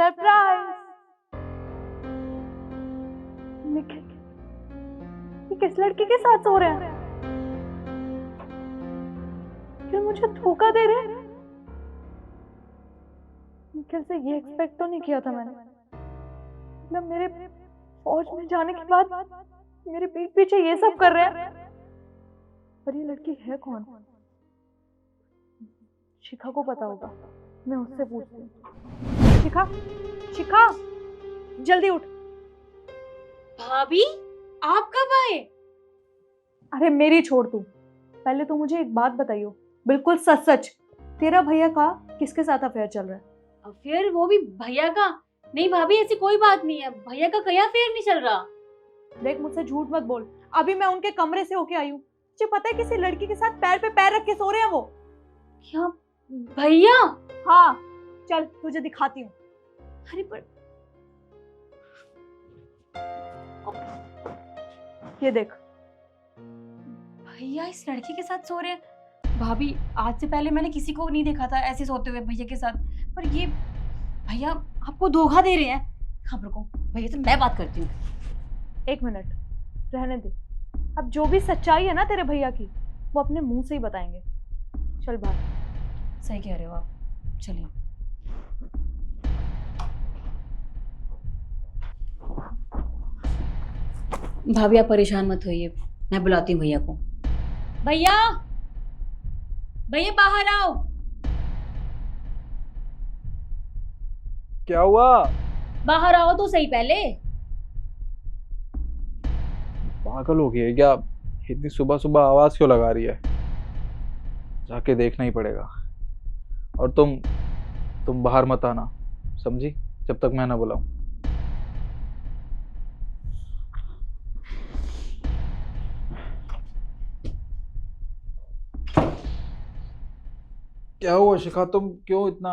Surprise. Nikhil, ये किस लड़की के साथ सो रहे हैं? क्या मुझे धोखा दे रहे हैं? निखिल से ये एक्सपेक्ट तो नहीं किया था मैंने। मतलब मेरे फौज में जाने के बाद मेरे पीठ पीछे ये सब कर रहे हैं। पर ये लड़की है कौन? शिखा को पता होगा, मैं उससे पूछती हूँ। शिखा, शिखा, जल्दी उठ। भाभी, आप कब आए? अरे मेरी छोड़ तू, पहले तो मुझे एक बात बताइयो, बिल्कुल सच सच, तेरा भैया का किसके साथ अफेयर चल रहा है? अफेयर? वो भी भैया का? नहीं भाभी, ऐसी कोई बात नहीं है, भैया का कोई अफेयर नहीं चल रहा। देख, मुझसे झूठ मत बोल, अभी मैं उनके कमरे से होके आई हूँ। मुझे पता है किसी लड़की के साथ पैर पे पैर रख के सो रहे हैं वो। क्या भैया? हाँ, चल तुझे दिखाती हूँ। अरे पर ये देख, भैया इस लड़की के साथ सो रहे हैं। भाभी, आज से पहले मैंने किसी को नहीं देखा था ऐसे सोते हुए भैया के साथ, पर ये भैया आपको धोखा दे रहे हैं। हाँ रुको, भैया से मैं बात करती हूँ। एक मिनट रहने दे, अब जो भी सच्चाई है ना तेरे भैया की, वो अपने मुंह से ही बताएंगे। चल बाहर। सही कह रहे हो आप, चलिए। भाभी आप परेशान मत होइए, मैं बुलाती हूँ भैया को। भैया, भैया बाहर आओ। क्या हुआ? बाहर आओ तो सही पहले। पागल हो गई है क्या? इतनी सुबह सुबह आवाज क्यों लगा रही है? जाके देखना ही पड़ेगा। और तुम बाहर मत आना, समझी? जब तक मैं ना बुलाऊं। क्या हुआ शिखा, तुम क्यों इतना?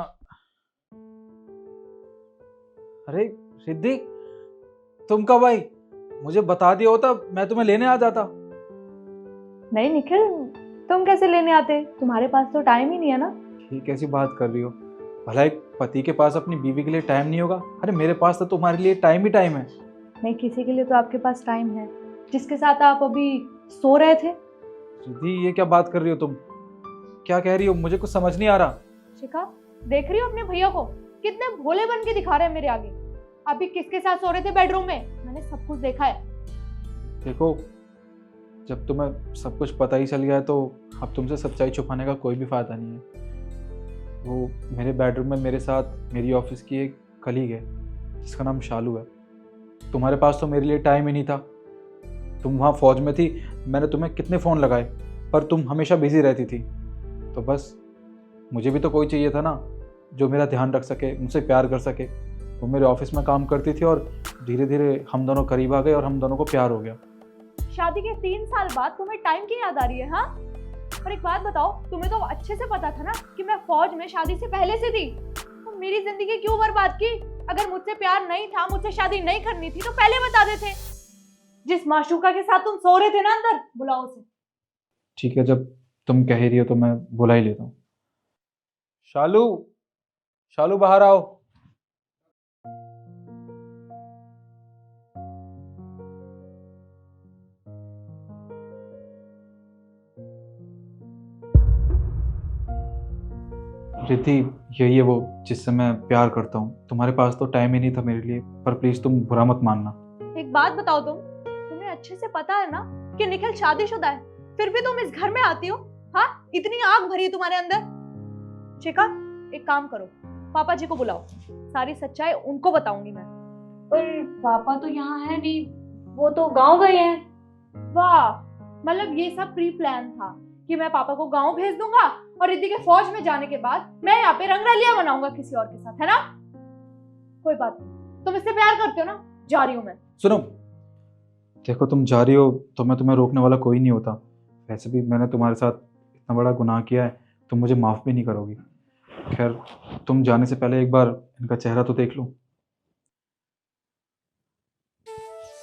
अरे सिद्धि, तुम कब आई? मुझे बता दिया होता, मैं तुम्हें लेने आ जाता। नहीं निखिल, तुम कैसे लेने आते? तुम्हारे पास तो टाइम ही नहीं है ना। ये कैसी बात कर रही हो? भला एक पति के पास अपनी बीवी के लिए टाइम नहीं होगा? अरे मेरे पास तो तुम्हारे लिए टाइम ही टाइम है। नहीं, किसी के लिए तो आपके पास टाइम है, जिसके साथ आप अभी सो रहे थे। सिद्धि, ये क्या बात कर रही हो तुम? क्या कह रही हो? मुझे कुछ समझ नहीं आ रहा। शिखा, देख रही हो अपने भैया को, कितने भोले बन के दिखा रहे हैं मेरे आगे। अभी किसके साथ सो रहे थे बेडरूम में? मैंने सब कुछ देखा है। देखो, जब तुम्हें सब कुछ पता ही चल गया है तो अब तुमसे सच्चाई छुपाने का कोई भी फायदा नहीं है। वो मेरे बेडरूम में मेरे साथ मेरी ऑफिस की एक कलीग है जिसका नाम शालू है। तुम्हारे पास तो मेरे लिए टाइम ही नहीं था। तुम वहाँ फौज में थी, मैंने तुम्हें कितने फ़ोन लगाए पर तुम हमेशा बिजी रहती थी। तो बस मुझे भी तो कोई चाहिए था ना जो मेरा ध्यान रख सके, मुझसे प्यार कर सके। वो मेरे ऑफिस में काम करती थी और धीरे धीरे हम दोनों करीब आ गए और हम दोनों को प्यार हो गया। शादी के 3 साल बाद तुम्हें टाइम की याद आ रही है? हाँ, पर एक बात बताओ, तुम्हें तो अच्छे से पता था ना कि मैं फौज में शादी से पहले से थी। तो मेरी जिंदगी क्यों बर्बाद की? अगर मुझसे प्यार नहीं था, मुझसे शादी नहीं करनी थी तो पहले बता देते। जिस माशूका के साथ तुम सो रहे थे ना अंदर, बुलाओ उसे। ठीक है, जब तुम कह रही हो तो मैं बुला ही लेता हूँ। शालू, शालू बाहर आओ। रिद्धि, यही है वो जिससे मैं प्यार करता हूँ। तुम्हारे पास तो टाइम ही नहीं था मेरे लिए, पर प्लीज तुम बुरा मत मानना। एक बात बताओ, तुम्हें अच्छे से पता है ना कि निखिल शादीशुदा है, फिर भी तुम इस घर में आती हो? हाँ, इतनी आग भरी है तुम्हारे अंदर। शिखा, एक काम करो, पापा जी को बुलाओ, सारी सच्चाई उनको बताऊंगी मैं। पर पापा तो यहाँ है नहीं, वो तो गांव गए हैं। वाह, मतलब ये सब प्री प्लान था कि मैं पापा को गांव भेज दूंगा और रिद्धि के फौज में जाने के बाद मैं यहाँ पे रंगरलिया मनाऊंगा किसी और के साथ, है ना? कोई बात नहीं, तुम इससे प्यार करते हो ना, जा रही हूँ मैं। सुनो, देखो तुम जा रही हो तो मैं तुम्हें रोकने वाला कोई नहीं होता। वैसे भी मैंने तुम्हारे साथ इतना बड़ा गुनाह किया है, तुम मुझे माफ़ भी नहीं करोगी। खैर, तुम जाने से पहले एक बार इनका चेहरा तो देख लो।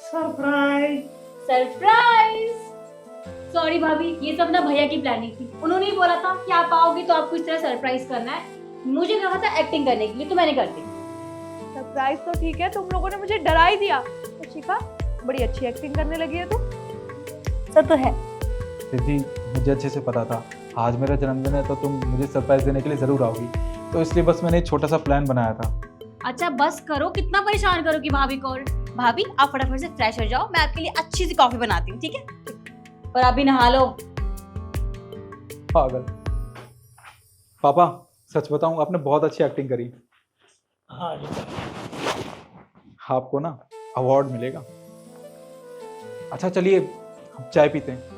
सरप्राइज। सरप्राइज! सॉरी भाभी, ये सब ना भैया की प्लानिंग थी। उन्होंने ही बोला था कि आप आओगे तो आपको इस तरह सरप्राइज करना है। मुझे कहा था एक्टिंग करने के लिए, तो मैंने कर दी। सरप्राइज तो ठीक है, तुम लोगों ने मुझे डरा ही दिया। तो शिखा, बड़ी अच्छी एक्टिंग करने लगी है तुम। सब तो है। दीदी मुझे अच्छे से पता था आज मेरा जन्मदिन है तो तुम मुझे सरप्राइज देने के लिए ज़रूर आओगी, तो इसलिए बस मैंने एक छोटा सा प्लान बनाया था। अच्छा बस करो, कितना परेशान करोगी भाभी को। और भाभी आप फटाफट से फ्रेश हो जाओ, मैं आपके लिए अच्छी सी कॉफी बनाती हूँ, ठीक है? और आप भी नहा लो। पागल। पापा सच बताऊं, आपने बहुत अच्छी एक्टिंग करी। हाँ जी। आपको ना अवार्ड मिलेगा। अच्छा चलिए हम चाय पीते हैं।